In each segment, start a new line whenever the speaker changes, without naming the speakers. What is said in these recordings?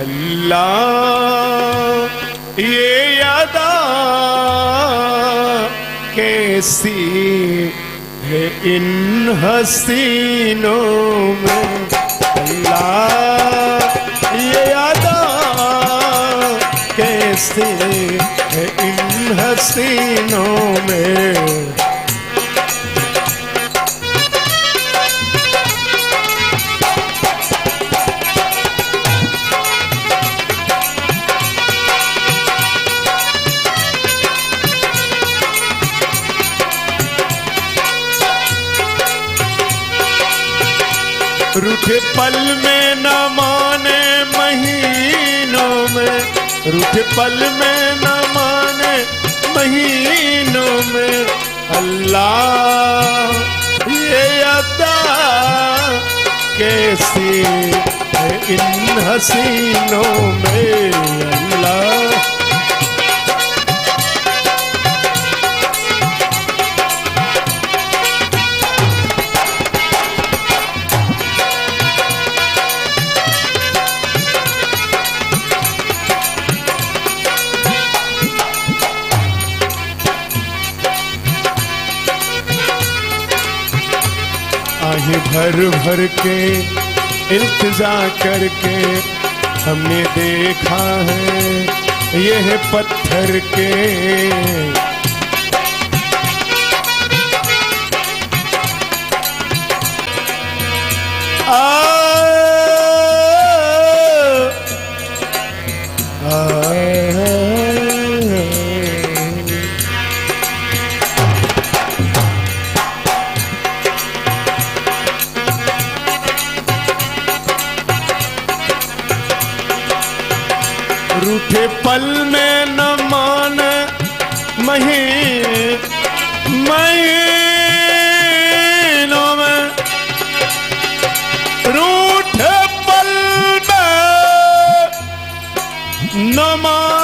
अल्लाह ये यादा कैसी है इन हसीनों में। अल्लाह ये यादा कैसी है इन हसीनों में। रूठे पल में न माने महीनों में, रूठे पल में न माने महीनों में। अल्लाह ये अदा कैसी है इन हसीनों में। अल्लाह आहे भर भर के इल्तिजा करके हमने देखा है यह पत्थर के। रूठे पल में न मान महीनों में, रूठे पल में न मान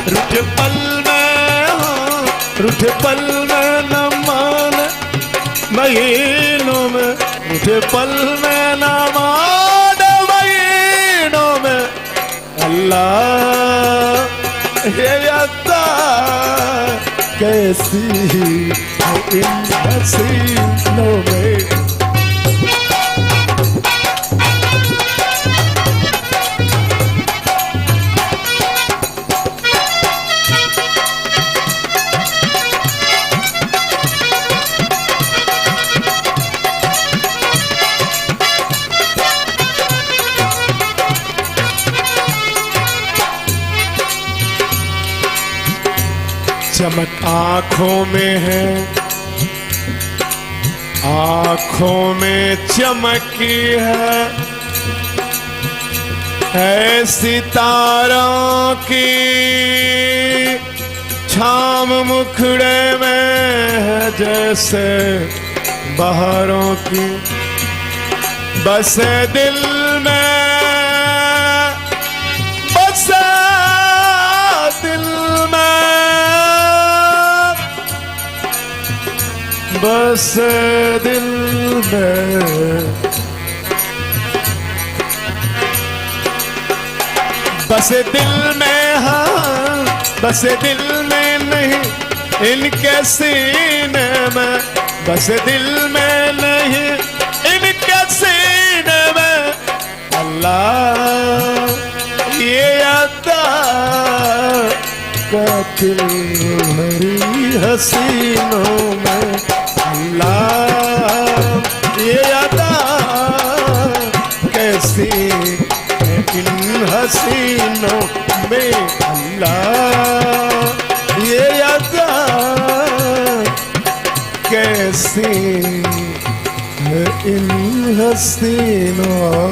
रूठे पल में, रूठे पल में न मान महीनों में, मुझे पल में न मान महीनों में। अल्लाह ये अदा कैसी है इन हसीनों में। चमक आँखों में है, आँखों में चमक है सितारों की छाम मुखड़े में है जैसे बहारों की। बसे दिल में, बसे दिल में, बस दिल में, बस दिल में। हाँ बस दिल में नहीं इनके सीने में, बस दिल में नहीं इनके सीने में। अल्लाह ये अदा कातिल भरी हसीनों में। अल्लाह ये अदा कैसी है इन हसीनों में। अल्लाह ये अदा कैसी है इन हसीनों